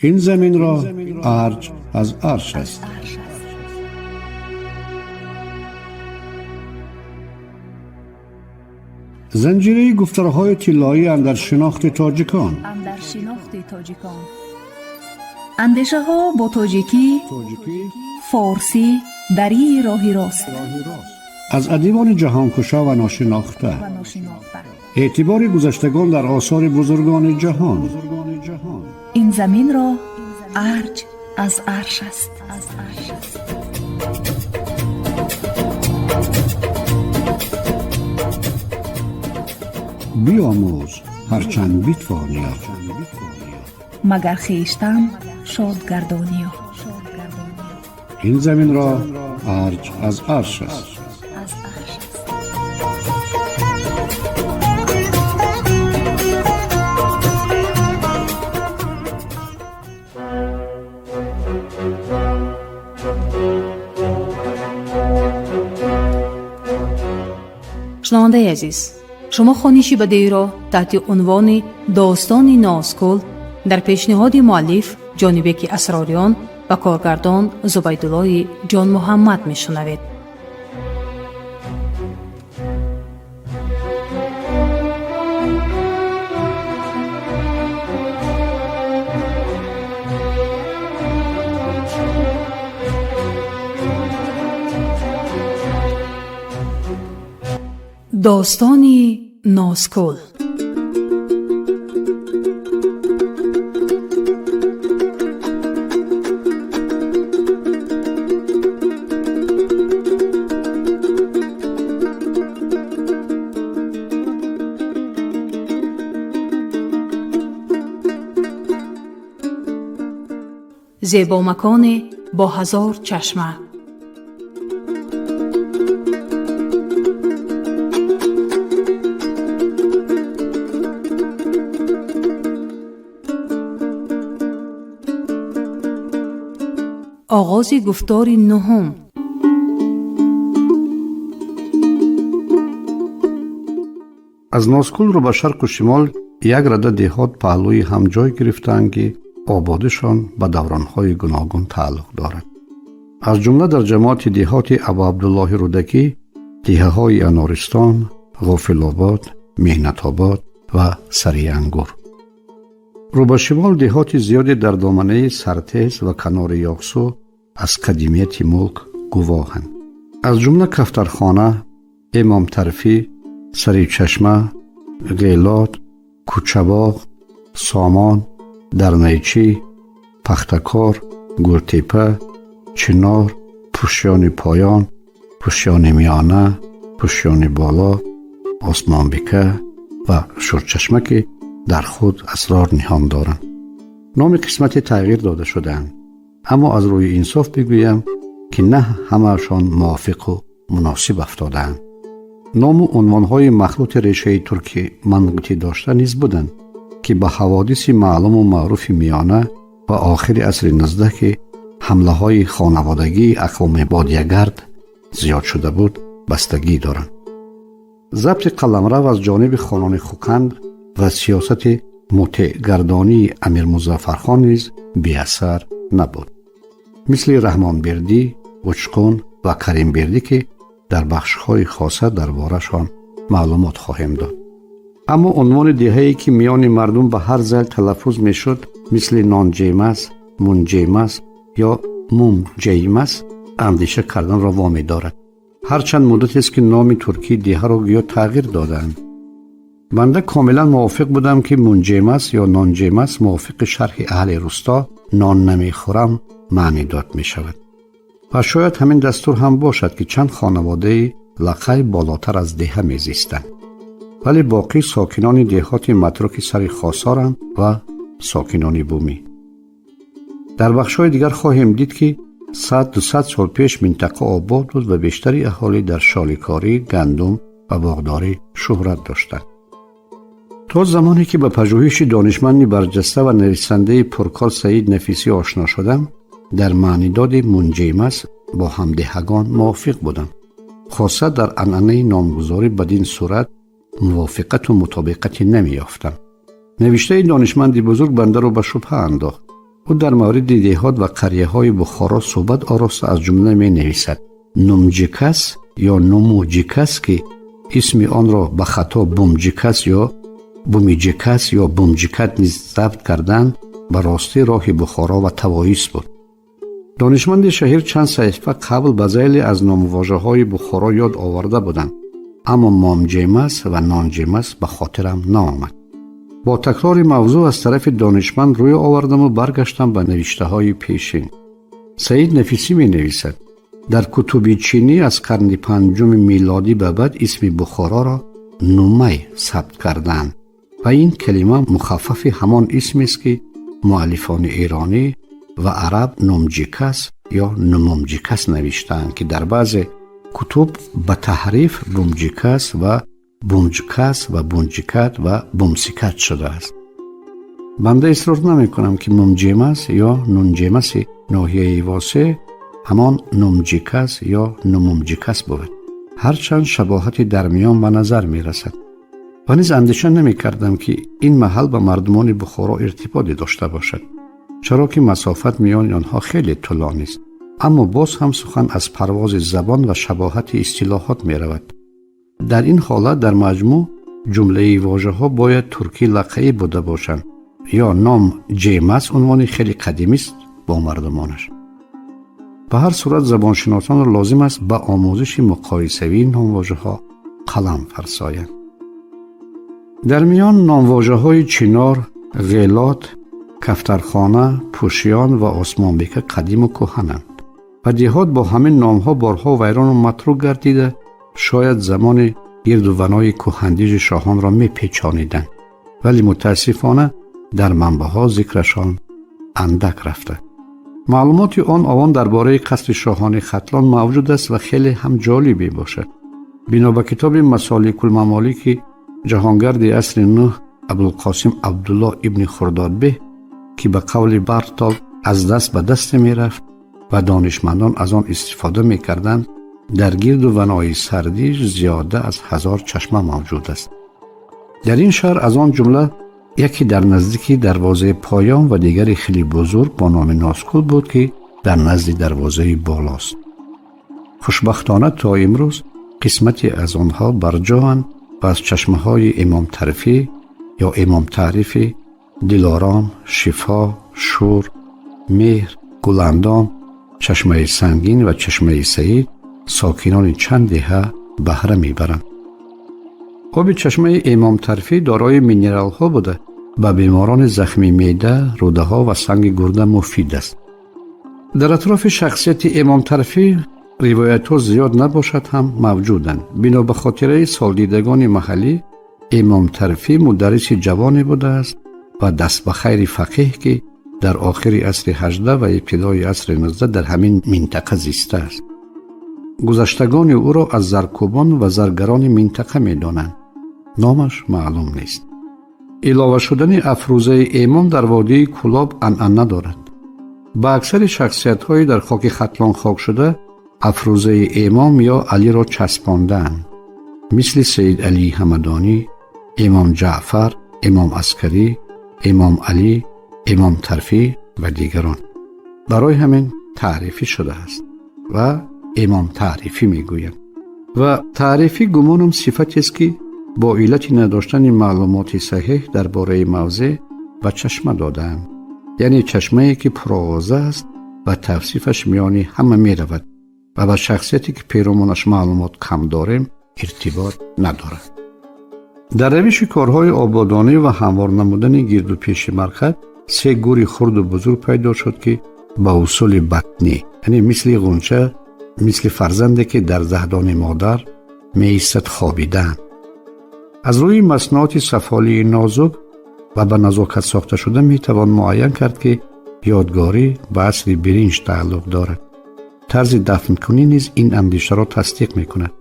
این زمین را ارج از عرش است. زنجیره گفتارهای طلایی اندر شناخت تاجیکان. اندیشه ها با تاجیکی، فارسی، دری راهی راست. از ادیبان جهانکشا و ناشناخته. اعتبار گذشتگان در آثار بزرگان جهان. این زمین را ارج از عرش است. بیاموز هرچند بیتوانیا، مگر خویشتن شاد گردانیا. این زمین را ارج از عرش است. шунавандаи азиз, шумо хониши бадеиро таҳти унвони достони носкул дар пешниҳоди муаллиф ҷонибеки асрориён ва коргардон зубайдуллои ҷонмуҳаммад мешунавед. достони носкул. зебомаконе бо ҳазор чашма. آغاز گفتار نهم. از ناسکول رو به شرق و شمال یک رده دهات پهلوی همجای گرفتند که آبادشان به دورانهای گوناگون تعلق دارد. از جمله در جماعت دهات ابا عبدالله رودکی دهه‌های انارستان، غافل‌آباد، مهنت‌آباد و سری انگور. رو به شمال دهات زیادی در دامنه سرتیز و کنار یاقسو از قدیمیت ملک گواهند. از جمله کفترخانه، امام طرفی، سری چشمه، غیلات، کوچه‌باغ، سامان، درنیچی، پختکار، گلتیپه، چنار، پوشیان پایان، پوشیان میانه، پوشیان بالا، آسمانبیکه و شورچشمه که در خود اسرار نهان دارند. نام قسمت تغییر داده شدند، اما از روی انصاف بگویم که نه همه‌شان موافق و مناسب افتادند. نام و عنوان‌های مخلوط ریشه ترکی منقطی داشته نیز بودند که به حوادث معلوم و معروف میانه و آخر عصر 19 که حمله‌های خانوادگی اقوام بادیه‌گرد زیاد شده بود بستگی دارند. ضبط قلمرو از جانب خانان خوکند و سیاست مطیع‌گردانی امیر مظفرخان نیز بی اثر نبود. مثل رحمان بردی، وچقون و کریم بردی که در بخش‌های خاصه درباره‌شان معلومات خواهیم داد. اما عنوان دهه‌ای که میان مردم به هر ځای تلفظ میشد مثل نانجیمس، مونجیمس یا مومجیمس اندیشه کردن را وامی دارد. هرچند مدت است که نام ترکی دهه را گویا تغییر دادند. بنده کاملا موافق بودم که مونجیمس یا نانجیمس موافق شرح اهل روستا نان نمیخورم معنی داد می شود. و شاید همین دستور هم باشد که چند خانواده لقب بالاتر از دهه می زیستند. ولی باقی ساکنان دهات متروک سر خاصارند و ساکنان بومی. در بخش‌های دیگر خواهیم دید که 100-200 سال پیش منطقه آباد بود و بیشتری اهالی در شالیکاری، گندم و باغداری شهرت داشتند. تا زمانی که به پژوهش دانشمندی برجسته و نویسنده پرکار سعید نفیسی آشنا شدم، در معنیداد منجیمس با همدهگان موافق بودم. خاصه در عنعنه نامگذاری بدین صورت موافقت و مطابقتی نمی یافتم. نوشته دانشمندی بزرگ بنده را به شبهه انداخت. او در مورد دهات و قریه های بخارا صحبت آراسته از جمله می نویسد: نومجیکس یا نوموجیکس که اسم آن را به خطا بومجیکس یا بومیجیکس یا بومجیکت نیز ضبط کردند، به راستی راه بخارا و توایس بود. دانشمند شهیر چند صحیفه قبل به ذیل از نامواژه های بخارا یاد آورده بودند، اما مامجیمس و نانجیمس به خاطرم نآمد. با تکرار موضوع از طرف دانشمند روی آوردم و برگشتم به نوشته های پیشین. سعید نفیسی می نویسد: در کتب چینی از قرن 5 میلادی به بعد اسم بخارا را نومی ثبت کردند و این کلمه مخفف همان اسمی است که مؤلفان ایرانی و عرب نومجیکس یا نومومجیکس نوشتند که در بعض کتب به تحریف بومجیکس و بومجکس و بونجیکت و بومسیکت شده است. بنده اصرار نمی کنم که مومجیمس یا نونجیمس ناحیه واسع همان نومجیکس یا نومومجیکس بود، هرچند شباهت در میان به نظر می رسد. و نیز اندیشه نمی کردم که این محل به مردمان بخارا ارتباطی داشته باشد، چرا که مسافت میان آنها خیلی طولانی است. اما باز هم سخن از پرواز زبان و شباهت اصطلاحات می رود. در این حالت در مجموع جمله واژه ها باید ترکی لقبی بوده باشند یا نام جیمس عنوان خیلی قدیمی است با مردمانش. به هر صورت زبانشناسان را لازم است به آموزش مقایسوی نامواژه ها قلم فرسایند. در میان نامواژه های چنار، غیلات، کفترخانه، پوشیان و آسمانبیکه قدیم و کهنند و دهات با همین نامها بارها ویران و متروک گردیده شاید زمان گردوونای کهندیج شاهان را می پیچانیدند، ولی متاسفانه در منبع‌ها ذکرشان اندک رفته. معلومات آن درباره قصر شاهان ختلان موجود است و خیلی هم جالبی باشد. بنا به کتاب مسالک الممالک جهانگرد عصر نو ابوالقاسم عبدالله ابن خردادبه که به قول برتال از دست به دست می رفت و دانشمندان از آن استفاده می کردند، در گرد و ونای سردیج زیاده از 1000 چشمه موجود است. در این شهر از آن جمله یکی در نزدیکی دروازه پایان و دیگری خیلی بزرگ با نام ناسکول بود که در نزد دروازه بالاست. خوشبختانه تا امروز قسمتی از آنها برجااند و از چشمه های امام طرفی یا امام تعریفی، دلارام، شفا، شور، مهر، گلاندام، چشمه سنگین و چشمه سعید ساکنان چند دهه بهره میبرند. آب چشمه امام طرفی دارای مینرال ها بوده به بیماران زخمی معده، روده ها و سنگ گرده مفید است. در اطراف شخصیت امام طرفی روایت ها زیاد نباشد هم موجودند. بنا به خاطره سالدیدگان محلی امام طرفی مدرس جوانی بوده است و دست به خیر فقیه که در آخر عصر 18 و ابتدای عصر 19 در همین منطقه زیسته است. گذشتگان او را از زرکوبان و زرگران منطقه می دانند. نامش معلوم نیست. علاوه شدن افروزه امام در وادی کلاب عنعنه دارد. با اکثر شخصیت های در خاک ختلان خاک شده افروزه امام یا علی را چسباندند، مثل سید علی همدانی، امام جعفر، امام عسکری، امام علی، امام طرفی و دیگران. برای همین تعریفی شده است و امام تعریفی میگویند. و تعریفی گمانم صفتی است که با علت نداشتن معلومات صحیح درباره موضع و چشمه دادند، یعنی چشمه‌ای که پرآوازه است و توصیفش میان همه می رود و با شخصیتی که پیرامونش معلومات کم داریم ارتباط ندارد. در روش کارهای آبادانی و هموار نمودن گرد و پیش مرکز 3 گوری خرد و بزرگ پیدا شد که با اصول بطنی، یعنی مثل غنچه، مثل فرزندی که در دهان مادر می ایستد خوابیدن. از روی مصنوعات سفالی نازک و به نزاکت ساخته شده می توان معین کرد که یادگاری به عصر برنج تعلق دارد. طرز دفن کنی نیز این اندیشه را تصدیق می کند.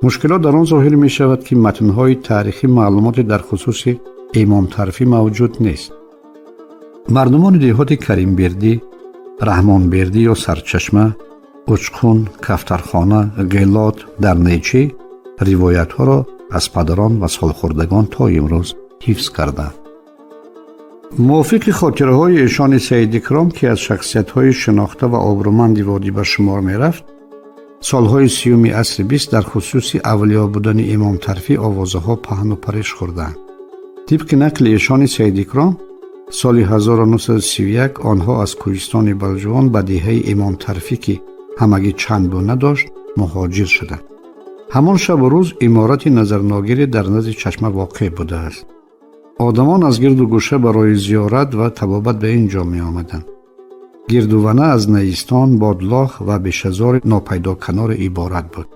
مشکلات در آن ظاهر می شود که متنهای تاریخی معلومات در خصوص امام طرفی موجود نیست. مردمان دهات کریم بردی، رحمان بردی یا سرچشمه، اچخون، کفترخانه، غیلات در نیچه روایت ها را از پدران و سالخوردگان تا امروز حفظ کردند. موافق خاطره های ایشان سید اکرام که از شخصیت های شناخته و آبرومند وادی به شمار می رفت، سالهای 30 عصر 20 در خصوص اولیا بودن امام طرفی آوازه ها پهن و پرش خوردند. طبق نقل ایشان سید اکرام، سال 1931 آنها از کوهستان بلجوان به دهه امام طرفی که همگی چند بونه داشت مهاجر شدند. همان شب و روز عمارت نظرناگیری در نزد چشمه واقع بوده است. آدمان از گرد و گوشه برای زیارت و طبابت به اینجا می آمدند. گردوانه از نیستان، بادلاخ و بیشهزار ناپیدا کنار عبارت بود.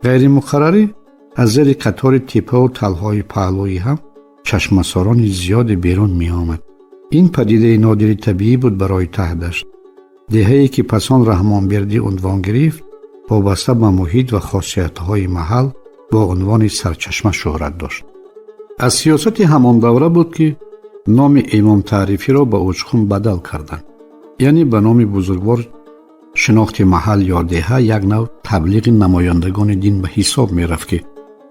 غیر مقرری از زیر قطار تپه و تلهای پهلویی هم چشمساران زیاد بیرون می آمد. این پدیده نادر طبیعی بود برای ته دشت. دهه‌ای که پسان رحمانبردی عنوان گرفت، وابسته به محیط و خاصیت‌های محل با عنوان سرچشمه شهرت داشت. از سیاست همان دوره بود که نام امام تعریفی را به اوچخون بدل کردند. یعنی به نام بزرگوار شناخت محل یا دهه یک نوع تبلیغ نمایندگان دین به حساب می رفت که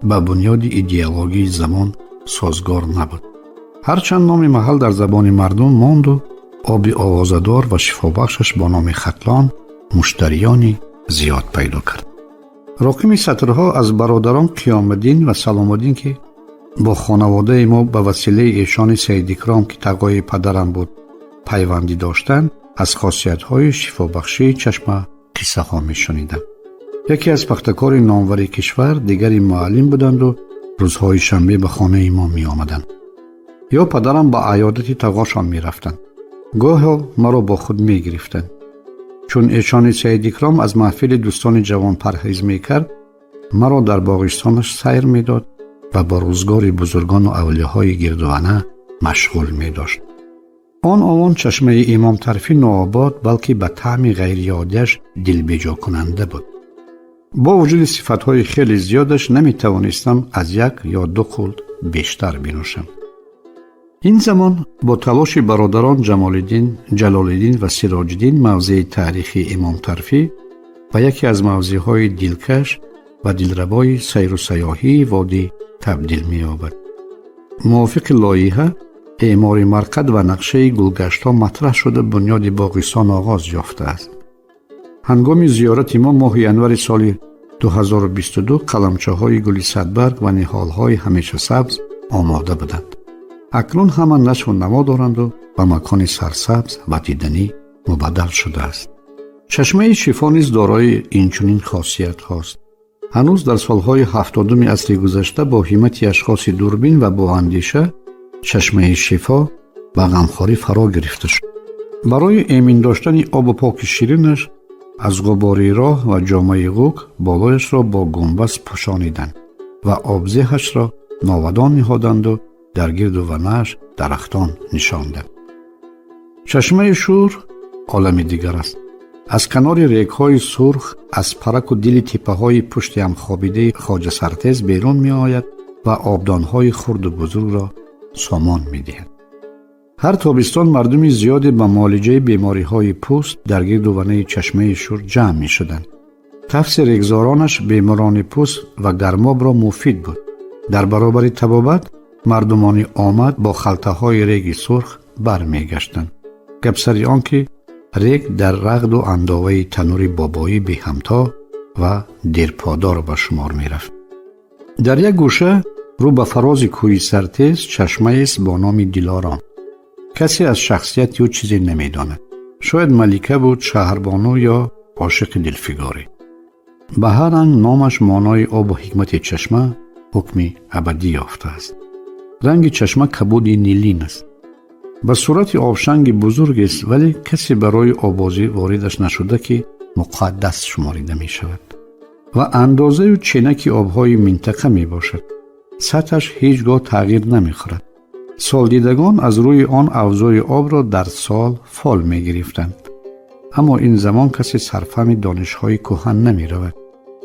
به بنیاد ایدئولوژی زمان سازگار نبود. هرچند نام محل در زبان مردم ماند و آب آوازدار و شفابخشش با نام ختلان مشتریانی زیاد پیدا کرد. راکم سطرها از برادران قیامالدین و سلامالدین که با خانواده ما به وسیله ایشان سید اکرام که تقای پدرم بود پیوندی داشتند، از خاصیت‌های شفابخشی چشمه قصه ها می شنیدم. یکی از پختکار نامور کشور، دیگری معلم بودند و روزهای شنبه به خانه ما می آمدند. یا پدرم به عیادت تقاشان می رفتند. گاهی مرا با خود می گرفتند. چون ایشان سید اکرام از محفل دوستان جوان پرهیز می کرد، مرا در باغستانش سیر می داد و با روزگار بزرگان و اولیاهای گردوانه مشغول می داشت. آن چشمه امام طرفی نوآباد بلکه به طعم غیریادیش دلبجا کننده بود. با وجود صفتهای خیلی زیادش نمی توانستم از یک یا دو قلد بیشتر بنوشم. این زمان با تلاش برادران جمالالدین، جلالالدین و سراجالدین موضع تاریخی امام طرفی و یکی از موضعهای دلکش و دلربای سیر و سیاحی وادی تبدیل می یابد. موافق لایحه اعمار مرقد و نقشه گلگشت‌ها مطرح شده بنیاد باغستان آغاز یافته است. هنگام زیارت ما ماه ینور سال 2022 قلمچه‌های گل صدبرگ و نهال‌های همیشه سبز آماده بودند. اکنون همان نشو و نما دارند و به مکان سرسبز و دیدنی مبدل شده است. چشمه شفا نیز دارای اینچنین خاصیت هاست. هنوز در سالهای 70 عصر گذشته با همت اشخاص دوربین و با اندیشه چشمه شفا به غمخواری فرا گرفته شد. برای امین داشتن آب پاک شیرینش از غباری راه و جامه غوک بالایش را با گنبد پوشانیدند و آبزهش را ناودان نهادند و در گردوانه‌اش درختان نشاندند. چشمه شور عالم دیگر است. از کنار ریگ‌های سرخ از پرک و دل تپه‌های پشت هم خوابیده خواجه سرتیز بیرون می آید و آبدان‌های خرد و بزرگ را سامان می دهد. هر تابستان مردم زیادی به معالجه بیماری‌های پوست در گردوانه چشمه شور جمع می شدند. تفس ریگزارانش بیماران پوست و گرماب را مفید بود. در برابر طبابت مردمان آمد با خلطه‌های ریگ سرخ برمی گشتند. گپسری آنکه ریگ در رغد و انداوه تنور بابایی به همتا و دیرپادار به شمار می رفت. در یک گوشه رو به فراز کوی سرتیز چشمه است با نام دلارام. کسی از شخصیت یا چیزی نمی داند. شاید ملکه بود، شهربانو یا عاشق دلفگاری. به هر رنگ نامش مانای آب و حکمت چشمه حکمی ابدی یافته است. رنگ چشمه کبود نیلین است. به صورت آبشنگ بزرگ است ولی کسی برای آبازی واردش نشده که مقدس شماریده می شود و اندازه و چینک آبهای منطقه می باشد. سطحش هیچگاه تغییر نمی خورد. سالدیدگان از روی آن اوضاع آب را در سال فال می گرفتند. اما این زمان کسی سرفهم دانش‌های کهن نمی رود.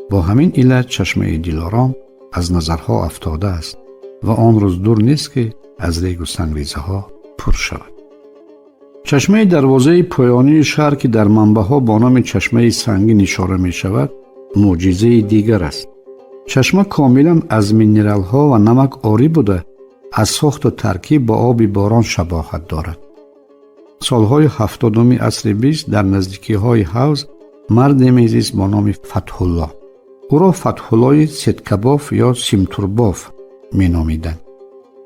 با همین علت چشمه دلارام از نظرها افتاده است و آن روز دور نیست که از ریگ و سنگریزه ها پر شود. چشمه دروازه پایانی شهر که در منبع‌ها با نام چشمه سنگین اشاره می شود معجزه دیگر است. چشمه کاملا از مینرال ها و نمک عاری بوده از ساخت و ترکیب با آب باران شباهت دارد. سالهای 70 عصر 20 در نزدیکی‌های حوض مردی میزیست با نام فتح الله. او را فتح الله ستکباف یا سیمتورباف می نامیدند.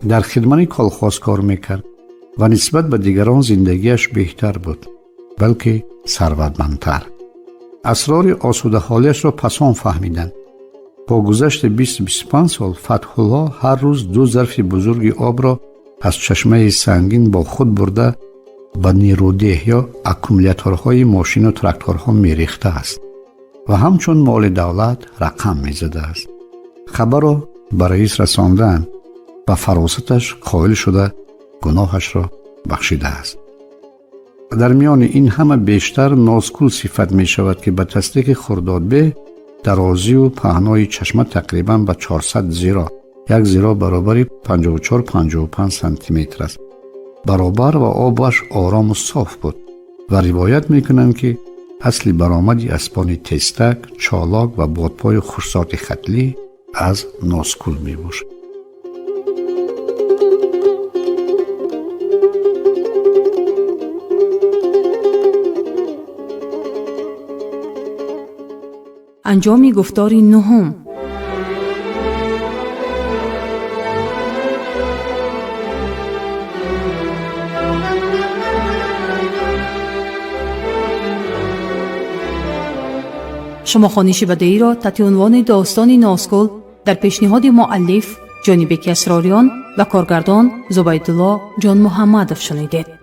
در خدمت کالخواز کار میکرد و نسبت به دیگران زندگیش بهتر بود، بلکه ثروتمندتر. اسرار آسوده حالیش را پس آن فهمیدند. با گذشت 20-25 سال فتح الله هر روز 2 ظرف بزرگ آب را از چشمه سنگین با خود برده به نیروده یا اکومولاتورهای ماشین و تراکتورها میریخته است و همچون مال دولت رقم میزده است. خبر را به رئیس رساندند و فراستش قائل شده گناهش را بخشیده است. در میان این همه بیشتر نازکول صفت می شود که به تصدیق خرداد به درازی و پهنای چشمه تقریباً به 400 زیرا، یک زیرا برابر 54-55 سانتی متر است. برابر و آبش آرام و صاف بود و روایت می کنند که اصلی برآمدی اسبان تستک، چالاک و بادپای خورسات خطلی از نازکول می باشد. انجام گفتار نهم. شما خوانش بدیعی را تحت عنوان داستان نازکول در پیشنهاد مؤلف جانبک اسراریان و کارگردان زبیدالله جان محمدов شنیدید.